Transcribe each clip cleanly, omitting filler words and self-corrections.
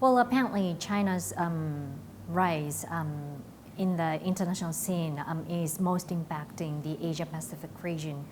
Well, apparently China's rise in the international scene is most impacting the Asia-Pacific region.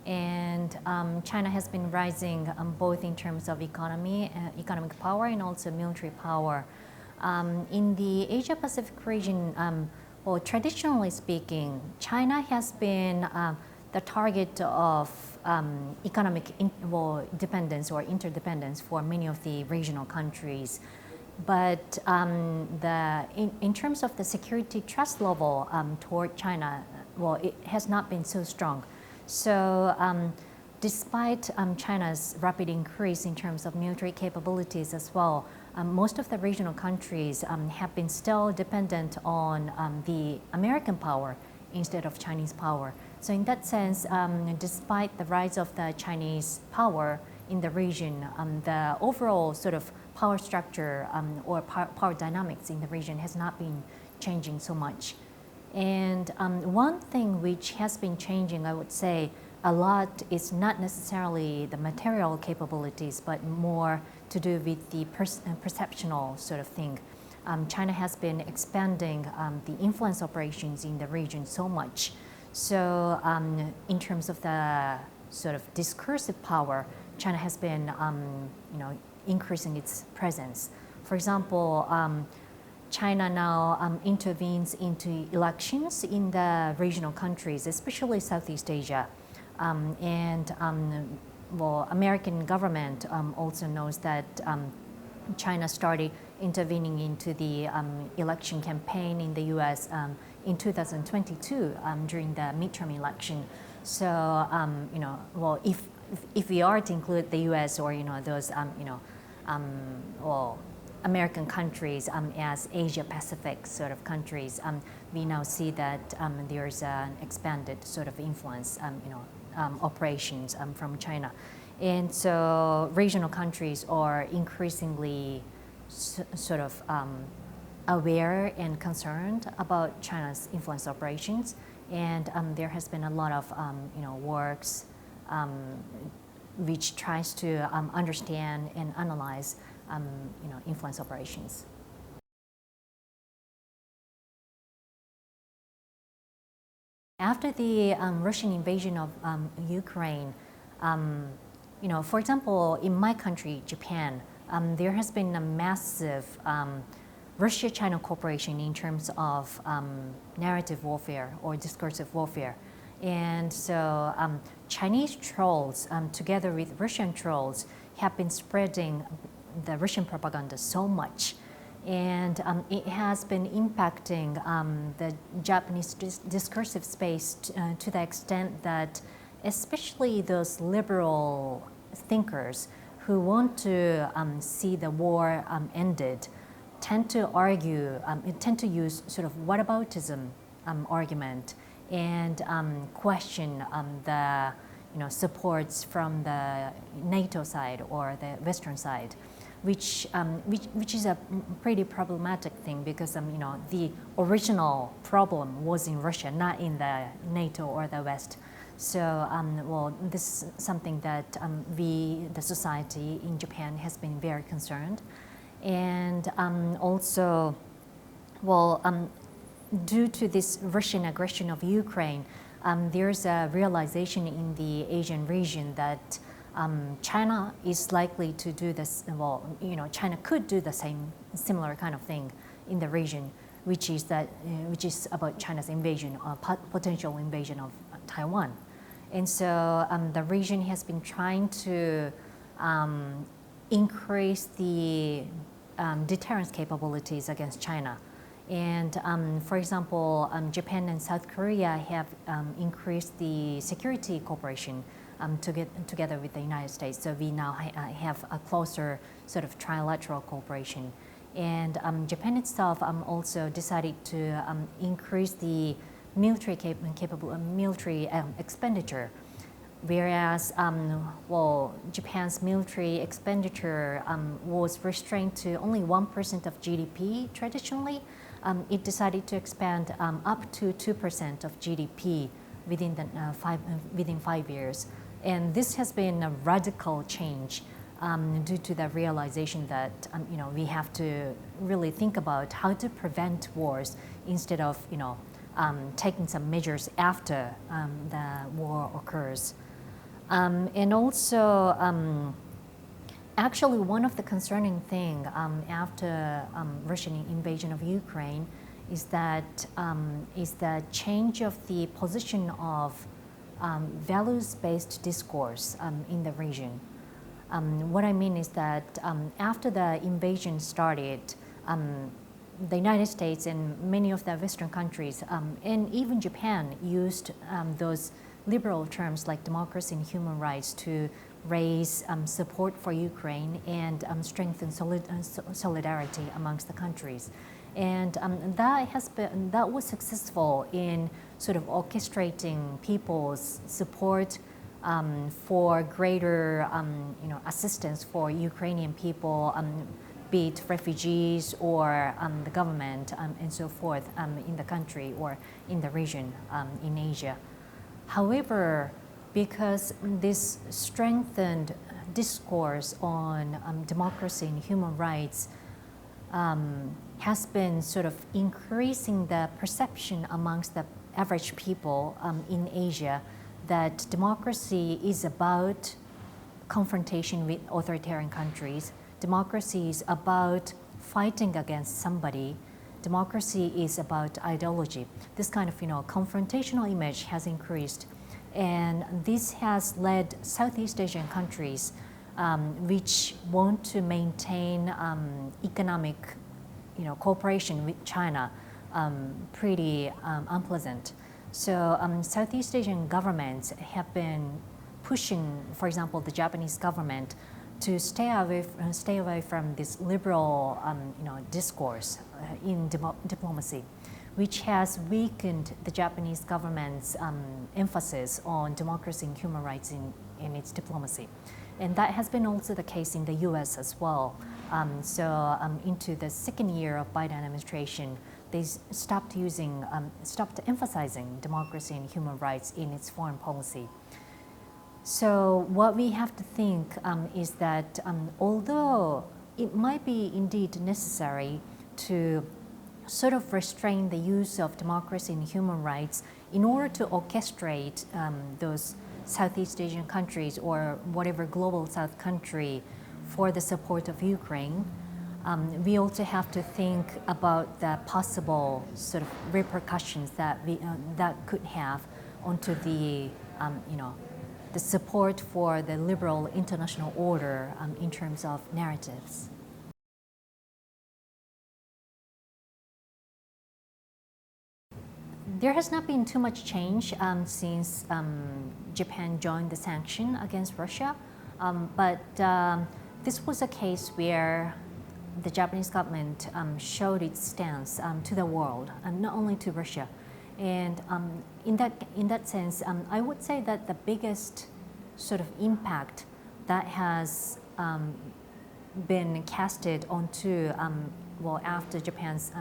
And China has been rising both in terms of economic power and also military power. In the Asia-Pacific region, well, traditionally speaking, China has been the target of economic dependence or interdependence for many of the regional countries. But in terms of the security trust level toward China, well, it has not been so strong. So despite China's rapid increase in terms of military capabilities as well, most of the regional countries have been still dependent on the American power instead of Chinese power. So in that sense, despite the rise of the Chinese power in the region, the overall sort of power structure or power dynamics in the region has not been changing so much. And one thing which has been changing, I would say, a lot is not necessarily the material capabilities, but more to do with the perceptional sort of thing. China has been expanding the influence operations in the region so much. So in terms of the sort of discursive power, China has been increasing its presence. For example, China now intervenes into elections in the regional countries, especially Southeast Asia. Well, American government also knows that China started intervening into the election campaign in the U.S. In 2022 during the midterm election. So, well, if we are to include the U.S. or those well, American countries as Asia-Pacific sort of countries, we now see that there's an expanded sort of influence, operations from China. And so regional countries are increasingly sort of aware and concerned about China's influence operations. And there has been a lot of works which tries to understand and analyze influence operations. After the Russian invasion of Ukraine, for example, in my country, Japan, there has been a massive Russia-China cooperation in terms of narrative warfare or discursive warfare. And so Chinese trolls, together with Russian trolls, have been spreading the Russian propaganda so much. And it has been impacting the Japanese discursive space to the extent that especially those liberal thinkers who want to see the war ended tend to argue, tend to use sort of whataboutism argument and question the supports from the NATO side or the Western side, which is a pretty problematic thing because the original problem was in Russia, not in the NATO or the West. So well, this is something that the society in Japan has been very concerned. And also, well, due to this Russian aggression of Ukraine, there's a realization in the Asian region that China is likely to do this. Well, China could do the similar kind of thing in the region, which is about China's invasion, potential invasion of Taiwan. And so the region has been trying to increase the deterrence capabilities against China. And for example, Japan and South Korea have increased the security cooperation together with the United States. So we now have a closer sort of trilateral cooperation. And Japan itself also decided to increase the military expenditure, whereas well, Japan's military expenditure was restrained to only 1% of GDP traditionally. It decided to expand up to 2% of GDP within 5 years, and this has been a radical change due to the realization that we have to really think about how to prevent wars instead of taking some measures after the war occurs. And also, actually, one of the concerning things after Russian invasion of Ukraine is that is the change of the position of values-based discourse in the region. What I mean is that after the invasion started, the United States and many of the Western countries, and even Japan, used those liberal terms like democracy and human rights to raise support for Ukraine and strengthen solidarity amongst the countries. And that was successful in sort of orchestrating people's support for greater assistance for Ukrainian people, be it refugees or the government and so forth in the country or in the region in Asia. However, because this strengthened discourse on democracy and human rights has been sort of increasing the perception amongst the average people in Asia that democracy is about confrontation with authoritarian countries. Democracy is about fighting against somebody. Democracy is about ideology. This kind of confrontational image has increased, and this has led Southeast Asian countries which want to maintain economic cooperation with China pretty unpleasant. So Southeast Asian governments have been pushing, for example, the Japanese government to stay away from this liberal discourse in diplomacy, which has weakened the Japanese government's emphasis on democracy and human rights in its diplomacy. And that has been also the case in the US as well. So into the second year of Biden administration, they stopped emphasizing democracy and human rights in its foreign policy. So what we have to think is that although it might be indeed necessary to sort of restrain the use of democracy and human rights in order to orchestrate those Southeast Asian countries or whatever global South country for the support of Ukraine, we also have to think about the possible sort of repercussions that that could have onto the the support for the liberal international order in terms of narratives. There has not been too much change since Japan joined the sanction against Russia, but this was a case where the Japanese government showed its stance to the world, and not only to Russia. And in that sense, I would say that the biggest sort of impact that has been casted onto, after Japan's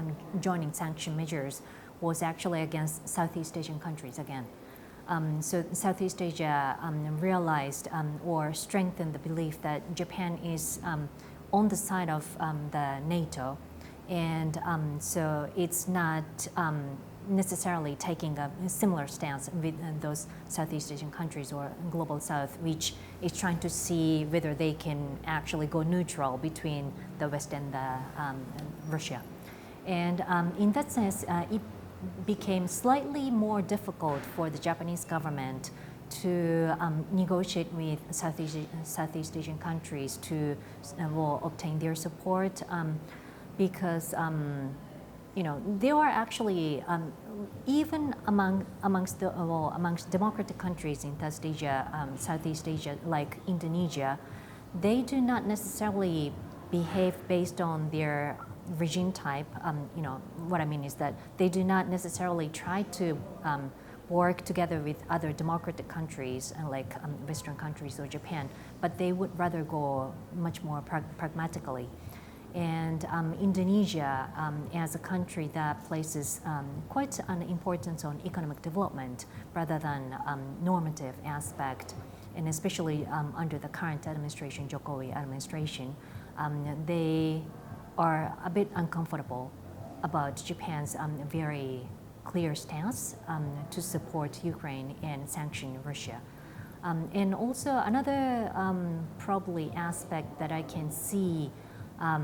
joining sanction measures was actually against Southeast Asian countries again. So Southeast Asia realized or strengthened the belief that Japan is on the side of the NATO, and so it's not necessarily taking a similar stance with those Southeast Asian countries or Global South, which is trying to see whether they can actually go neutral between the West and Russia. And in that sense, it became slightly more difficult for the Japanese government to negotiate with Southeast Asian countries to obtain their support because there are actually even amongst democratic countries in Southeast Asia, like Indonesia, they do not necessarily behave based on their regime type. What I mean is that they do not necessarily try to work together with other democratic countries like Western countries or Japan, but they would rather go much more pragmatically. And Indonesia, as a country that places quite an importance on economic development rather than normative aspect, and especially under the current administration, Jokowi administration, they are a bit uncomfortable about Japan's very clear stance to support Ukraine and sanction Russia. And also another probably aspect that I can see as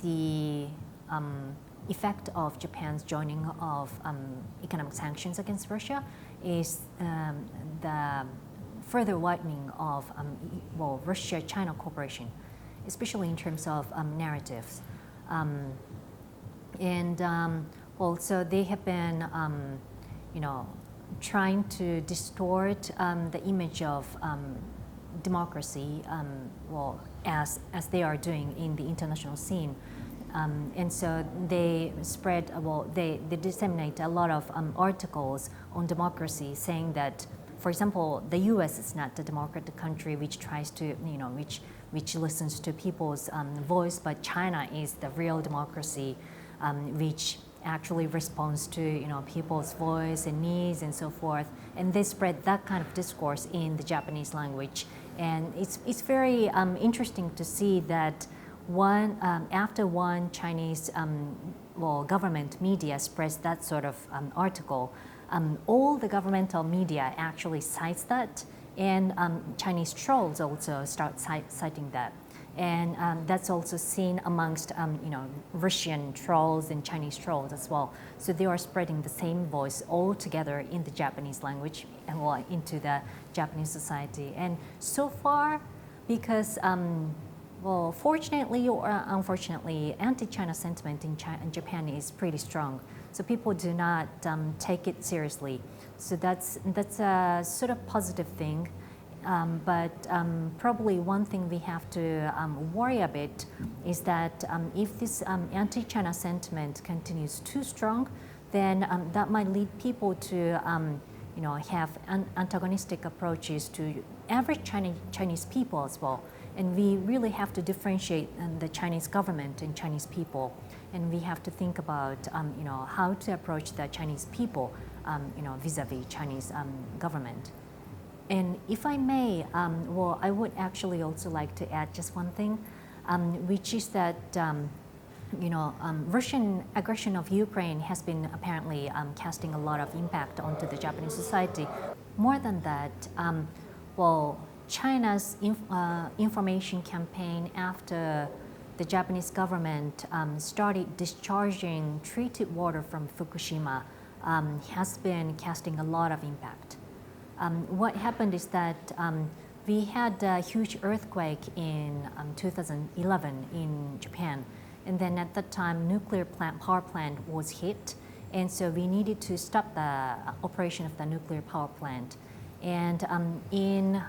the effect of Japan's joining of economic sanctions against Russia is the further widening of Russia-China cooperation, especially in terms of narratives. So they have been, trying to distort the image of democracy, as they are doing in the international scene. And so they spread, they disseminate a lot of articles on democracy, saying that, for example, the U.S. is not a democratic country which tries to, which listens to people's voice, but China is the real democracy, which actually responds to people's voice and needs and so forth. And they spread that kind of discourse in the Japanese language. And it's very interesting to see that after one Chinese government media spreads that sort of article, all the governmental media actually cites that, and Chinese trolls also start citing that. And that's also seen amongst Russian trolls and Chinese trolls as well. So they are spreading the same voice all together in the Japanese language and into the Japanese society. And so far, because fortunately or unfortunately, anti-China sentiment in Japan is pretty strong. So people do not take it seriously. So that's a sort of positive thing. But probably one thing we have to worry a bit is that if this anti-China sentiment continues too strong, then that might lead people to have antagonistic approaches to average Chinese people as well. And we really have to differentiate the Chinese government and Chinese people. And we have to think about how to approach the Chinese people vis-a-vis Chinese government. And if I may, I would actually also like to add just one thing, which is that Russian aggression of Ukraine has been apparently casting a lot of impact onto the Japanese society. More than that, China's information campaign after the Japanese government started discharging treated water from Fukushima has been casting a lot of impact. What happened is that we had a huge earthquake in 2011 in Japan, and then at that time nuclear power plant was hit, and so we needed to stop the operation of the nuclear power plant. And in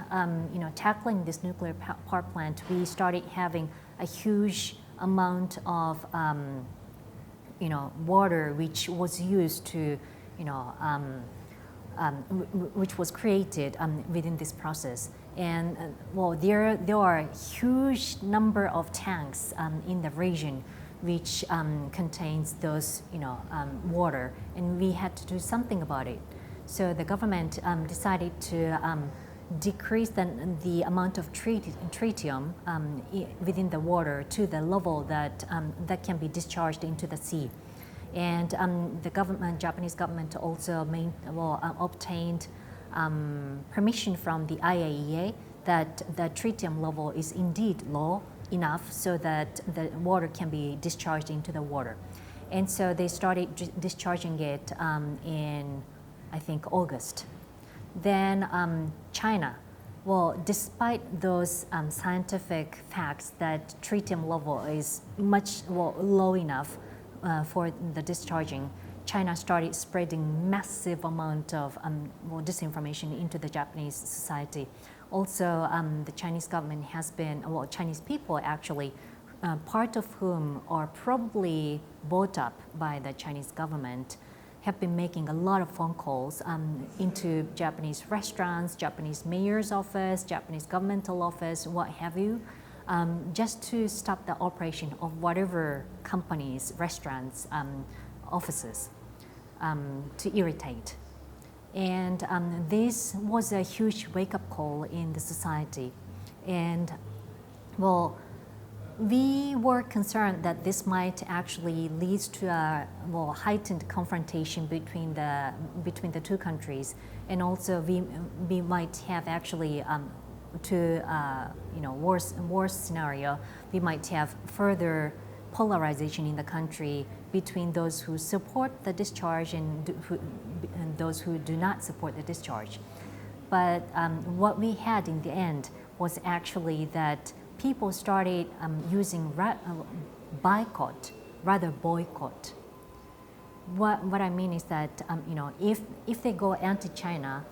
tackling this nuclear power plant, we started having a huge amount of water which was used to which was created within this process. And there are a huge number of tanks in the region which contains those water, and we had to do something about it. So the government decided to decrease the amount of tritium within the water to the level that can be discharged into the sea. And the Japanese government also obtained permission from the IAEA that the tritium level is indeed low enough so that the water can be discharged into the water. And so they started discharging it in, I think, August. Then China, despite those scientific facts that tritium level is much low enough for the discharging, China started spreading massive amount of disinformation into the Japanese society. Also, the Chinese government has been, Chinese people actually, part of whom are probably bought up by the Chinese government, have been making a lot of phone calls into Japanese restaurants, Japanese mayor's office, Japanese governmental office, what have you, just to stop the operation of whatever companies, restaurants, offices, to irritate. And this was a huge wake-up call in the society. And well, we were concerned that this might actually lead to a heightened confrontation between the two countries, and also we might have actually worse scenario. We might have further polarization in the country between those who support the discharge and those who do not support the discharge. But what we had in the end was actually that people started using boycott rather boycott. What I mean is that if they go anti-China,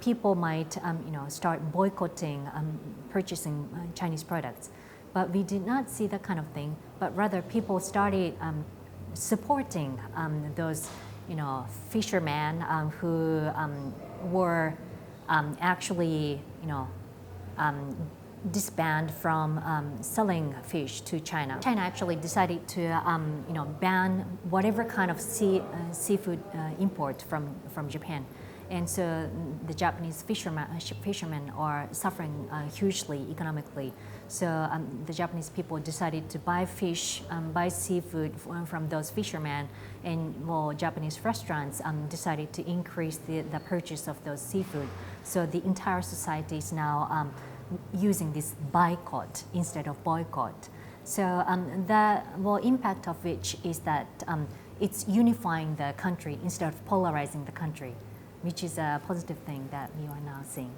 people might start boycotting purchasing Chinese products. But we did not see that kind of thing. But rather, people started supporting those fishermen who were actually disbanded from selling fish to China. China actually decided to ban whatever kind of seafood import from Japan. And so the Japanese fishermen are suffering hugely economically. So the Japanese people decided to buy fish, buy seafood from those fishermen, and Japanese restaurants decided to increase the purchase of those seafood. So the entire society is now using this boycott instead of boycott. So the impact of which is that it's unifying the country instead of polarizing the country, which is a positive thing that we are now seeing.